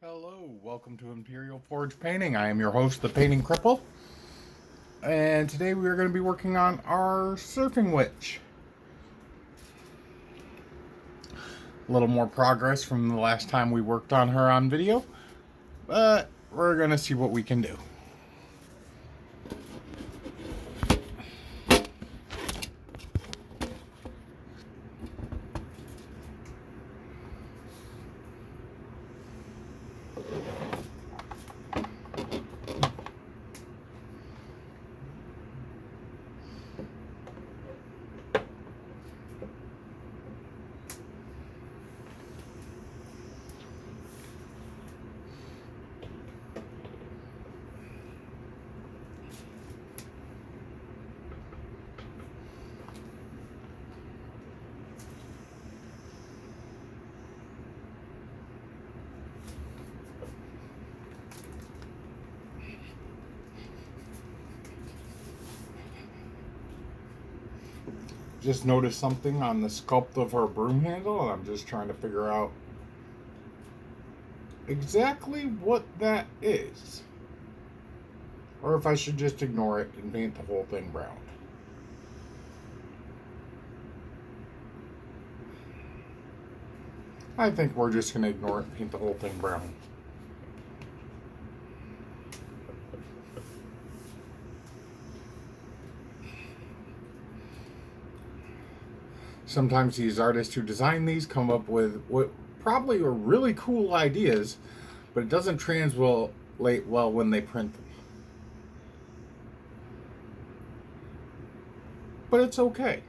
Hello, welcome to Imperial Forge Painting. I am your host, the Painting Cripple, and today we are going to be working on our surfing witch. A little more progress from the last time we worked on her on video, but we're going to see what we can do. Just noticed something on the sculpt of her broom handle, and I'm just trying to figure out exactly what that is. Or if I should just ignore it and paint the whole thing brown. I think we're just going to ignore it and paint the whole thing brown. Sometimes these artists who design these come up with what probably are really cool ideas, but it doesn't translate well when they print them. But it's okay.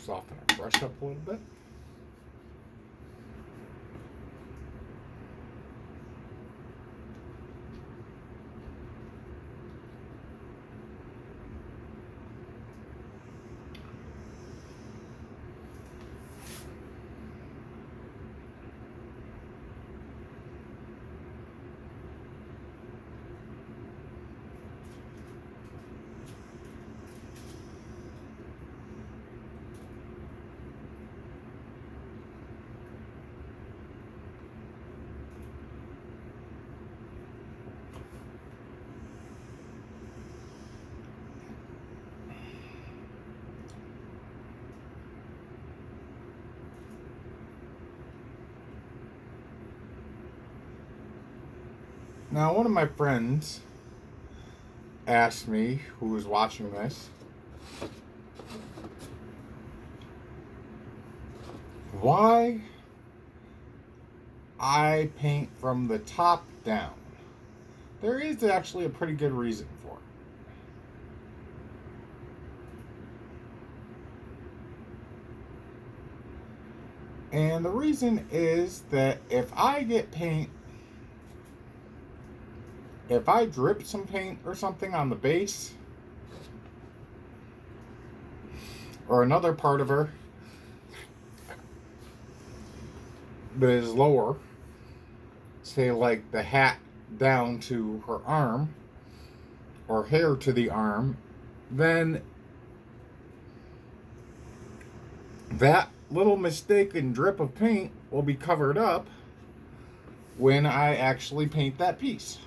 Soften our brush up a little bit. Now, one of my friends asked me, who was watching this, why I paint from the top down. There is actually a pretty good reason for it. And the reason is that if I drip some paint or something on the base or another part of her that is lower, say like the hat down to her arm or hair to the arm, then that little mistaken drip of paint will be covered up when I actually paint that piece.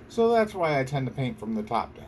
So that's why I tend to paint from the top down.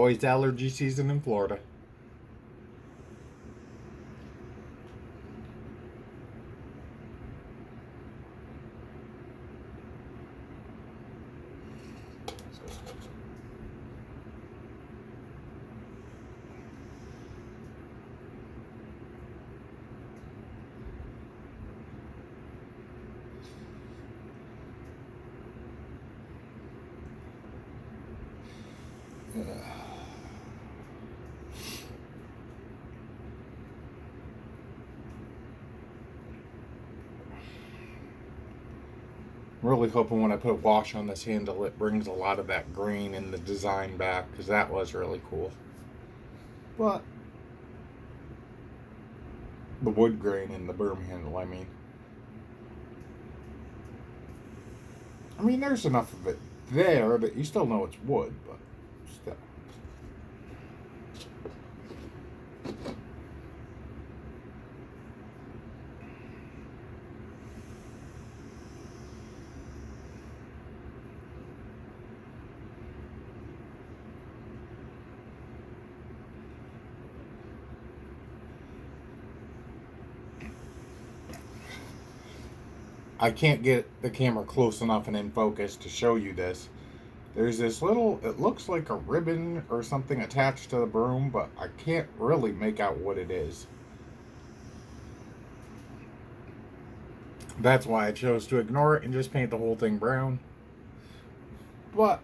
always allergy season in Florida. Really hoping when I put wash on this handle, it brings a lot of that green in the design back, because that was really cool. But the wood grain in the broom handle, I mean, there's enough of it there that you still know it's wood, but still. I can't get the camera close enough and in focus to show you this. There's this little, it looks like a ribbon or something attached to the broom, but I can't really make out what it is. That's why I chose to ignore it and just paint the whole thing brown. But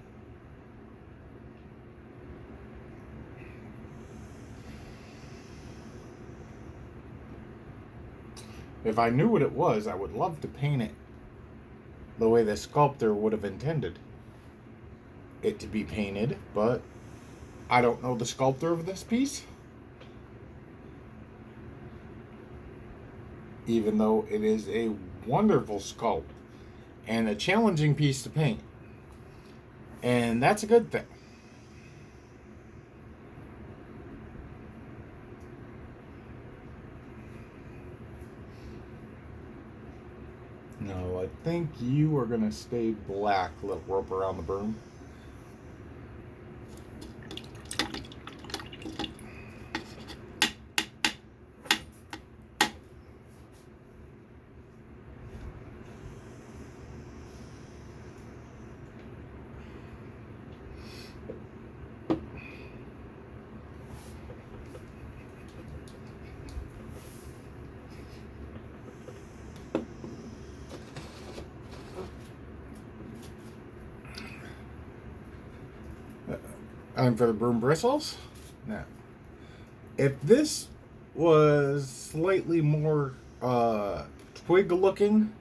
if I knew what it was, I would love to paint it the way the sculptor would have intended it to be painted, but I don't know the sculptor of this piece. Even though it is a wonderful sculpt and a challenging piece to paint. And that's a good thing. No, I think you are going to stay black, little rope around the broom. And for the broom bristles, now, if this was slightly more twig looking,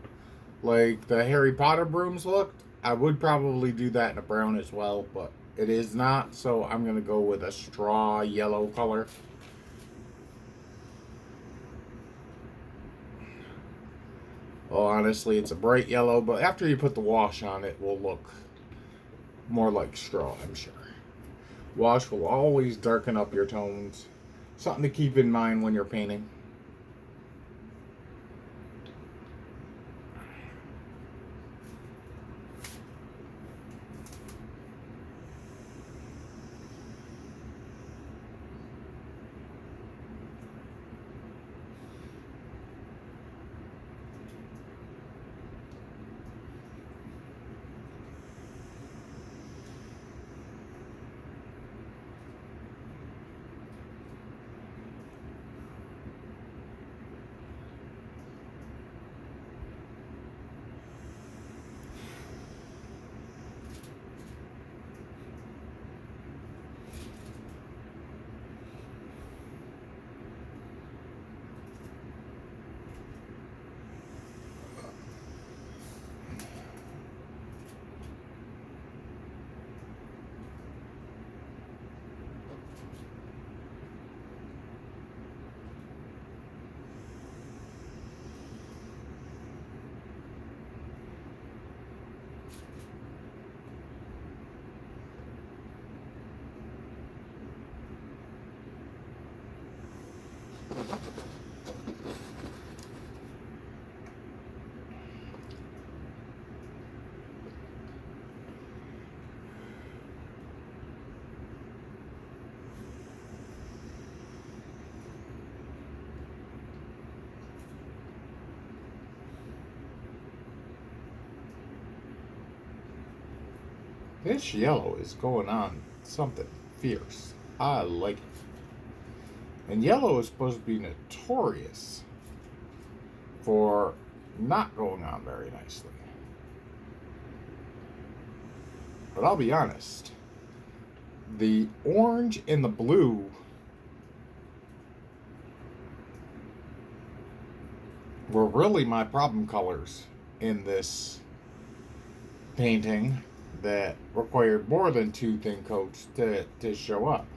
like the Harry Potter brooms looked, I would probably do that in a brown as well, but it is not, so I'm going to go with a straw yellow color. Well, honestly, it's a bright yellow, but after you put the wash on, it will look more like straw, I'm sure. Wash will always darken up your tones. Something to keep in mind when you're painting. This yellow is going on something fierce. I like it. And yellow is supposed to be notorious for not going on very nicely. But I'll be honest, the orange and the blue were really my problem colors in this painting that required more than 2 thin coats to show up.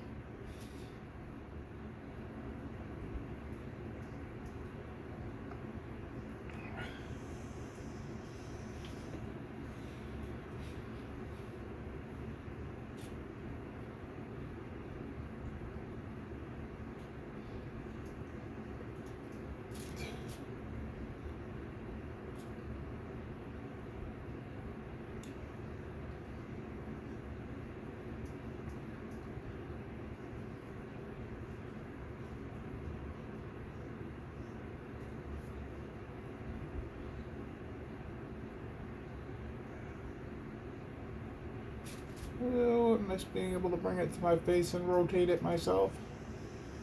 Oh, I miss being able to bring it to my face and rotate it myself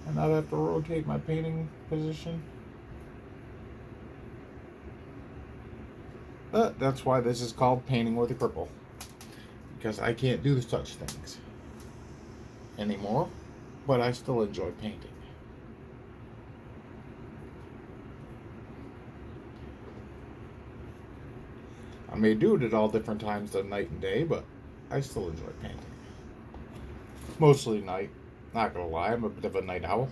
and not have to rotate my painting position. But that's why this is called painting with a cripple, because I can't do such things anymore, but I still enjoy painting. I may do it at all different times of night and day, but I still enjoy painting. Mostly night. Not gonna lie, I'm a bit of a night owl.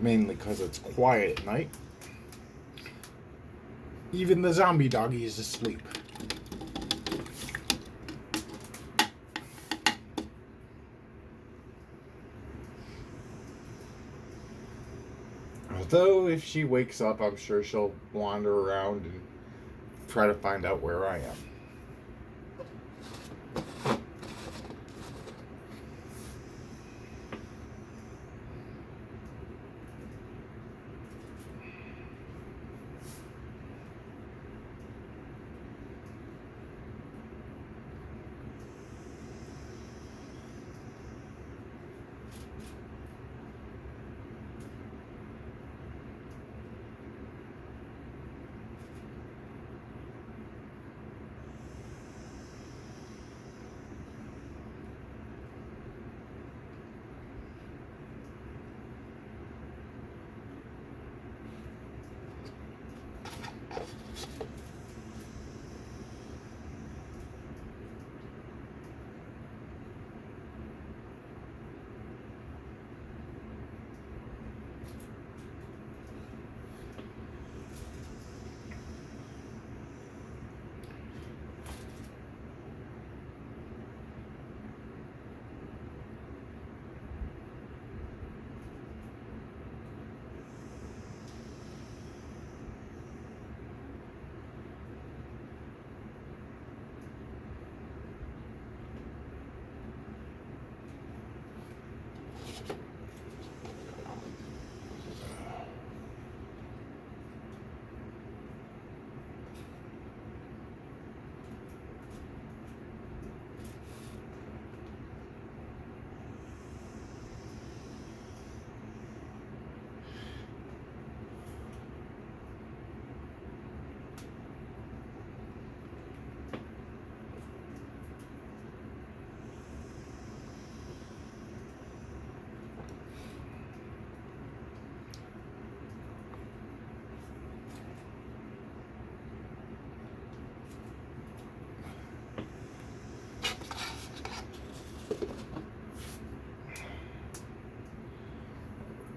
Mainly because it's quiet at night. Even the zombie doggy is asleep. Although, if she wakes up, I'm sure she'll wander around and try to find out where I am.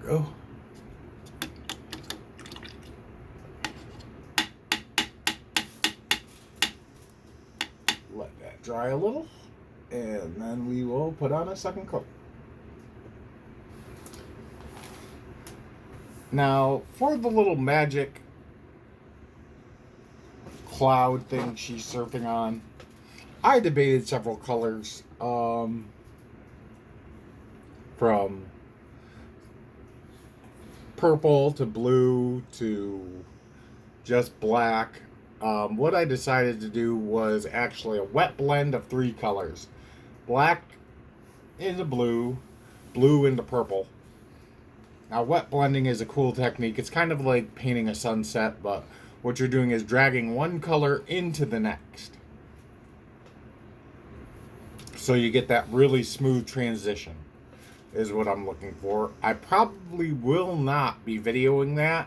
Go. Let that dry a little, and then we will put on a second coat. Now, for the little magic cloud thing she's surfing on. I debated several colors, from purple to blue to just black. What I decided to do was actually a wet blend of 3 colors. Black into blue, blue into purple. Now, wet blending is a cool technique. It's kind of like painting a sunset, but what you're doing is dragging one color into the next. So you get that really smooth transition, is what I'm looking for. I probably will not be videoing that,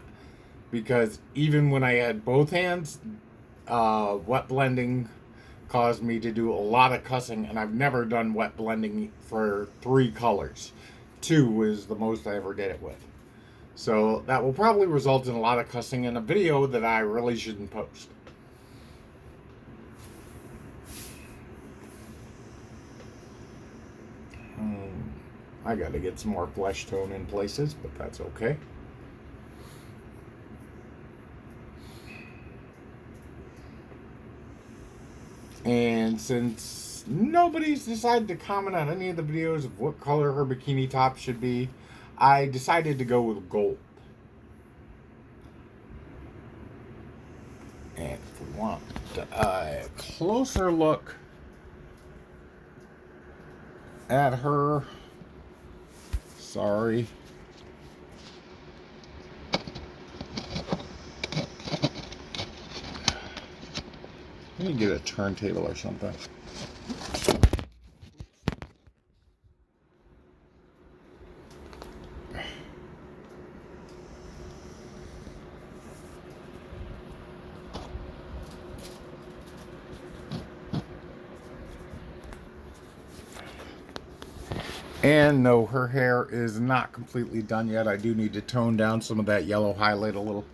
because even when I had both hands, wet blending caused me to do a lot of cussing, and I've never done wet blending for 3 colors. 2 is the most I ever did it with. So that will probably result in a lot of cussing in a video that I really shouldn't post. I gotta get some more flesh tone in places, but that's okay. And since nobody's decided to comment on any of the videos of what color her bikini top should be, I decided to go with gold. And if we want a closer look at her, sorry. Let me get a turntable or something. And no, her hair is not completely done yet. I do need to tone down some of that yellow highlight a little.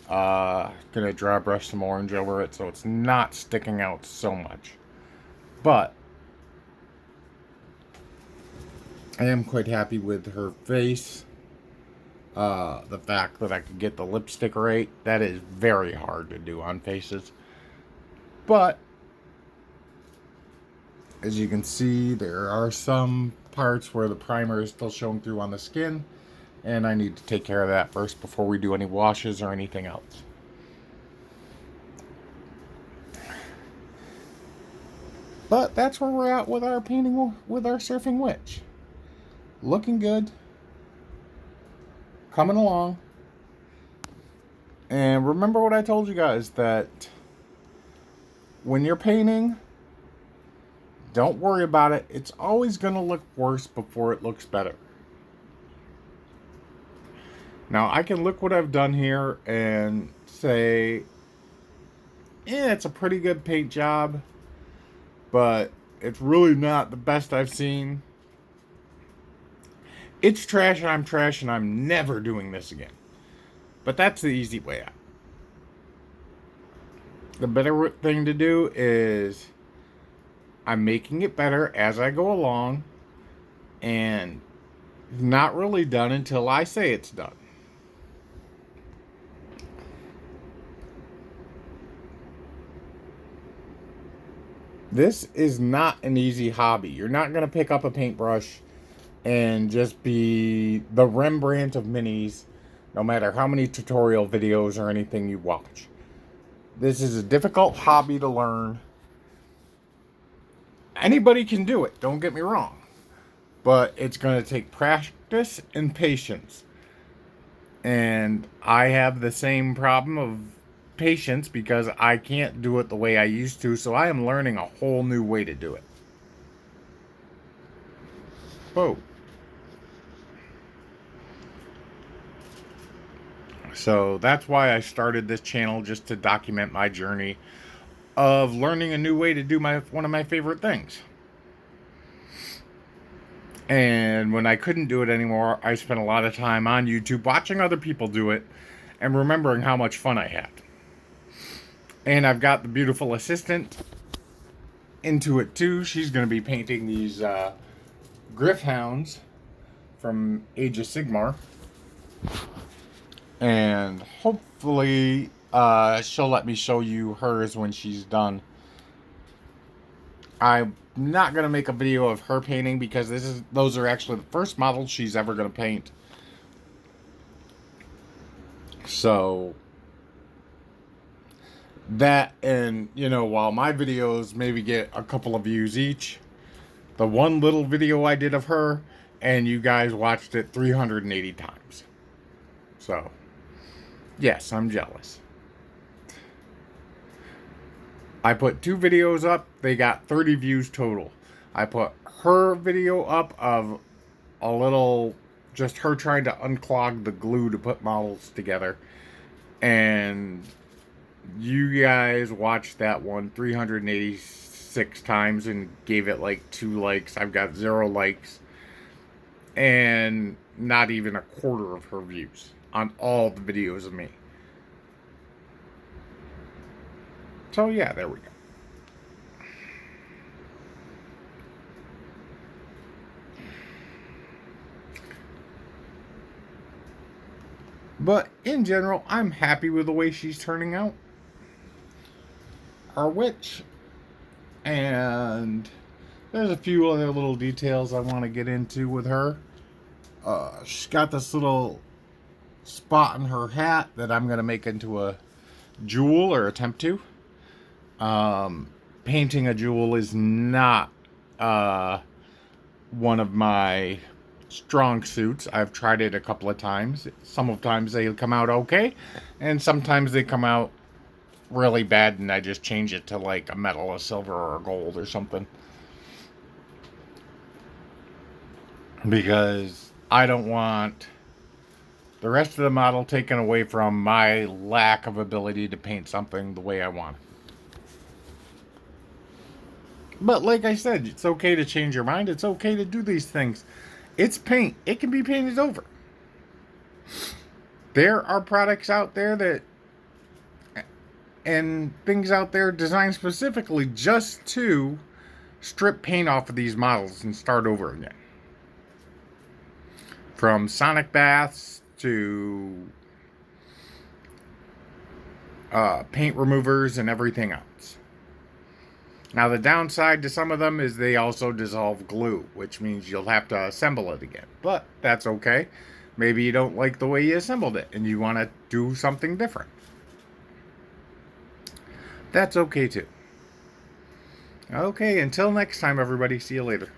Gonna dry brush some orange over it so it's not sticking out so much. But I am quite happy with her face. The fact that I could get the lipstick right, that is very hard to do on faces. But as you can see, there are some parts where the primer is still showing through on the skin, and I need to take care of that first before we do any washes or anything else. But that's where we're at with our painting with our surfing witch. Looking good. Coming along. And remember what I told you guys, that when you're painting, don't worry about it. It's always going to look worse before it looks better. Now, I can look what I've done here and say, yeah, it's a pretty good paint job, but it's really not the best I've seen. It's trash and I'm never doing this again. But that's the easy way out. The better thing to do is I'm making it better as I go along, and not really done until I say it's done. This is not an easy hobby. You're not going to pick up a paintbrush and just be the Rembrandt of minis, no matter how many tutorial videos or anything you watch. This is a difficult hobby to learn. Anybody can do it, don't get me wrong. But it's going to take practice and patience. And I have the same problem of patience because I can't do it the way I used to. So I am learning a whole new way to do it. Whoa. So that's why I started this channel, just to document my journey of learning a new way to do one of my favorite things. And when I couldn't do it anymore, I spent a lot of time on YouTube watching other people do it and remembering how much fun I had. And I've got the beautiful assistant into it too. She's going to be painting these Griffhounds from Age of Sigmar. And hopefully she'll let me show you hers when she's done. I'm not going to make a video of her painting because those are actually the first models she's ever going to paint. So that, and you know, while my videos maybe get a couple of views each, the one little video I did of her, and you guys watched it 380 times. So yes, I'm jealous. I put 2 videos up. They got 30 views total. I put her video up of a little, just her trying to unclog the glue to put models together. And you guys watched that one 386 times and gave it like 2 likes. I've got 0 likes. And not even a quarter of her views on all the videos of me. So yeah, there we go. But in general, I'm happy with the way she's turning out. Our witch. And there's a few other little details I want to get into with her. She's got this little spot in her hat that I'm going to make into a jewel, or attempt to. Painting a jewel is not one of my strong suits. I've tried it a couple of times. Sometimes they come out okay, and sometimes they come out really bad, and I just change it to like a metal, a silver, or a gold, or something. Because I don't want the rest of the model taken away from my lack of ability to paint something the way I want. But like I said, it's okay to change your mind. It's okay to do these things. It's paint. It can be painted over. There are products out there that, and things out there designed specifically just to strip paint off of these models and start over again. From sonic baths to paint removers and everything else. Now the downside to some of them is they also dissolve glue, which means you'll have to assemble it again. But that's okay. Maybe you don't like the way you assembled it and you want to do something different. That's okay too. Okay, until next time everybody, see you later.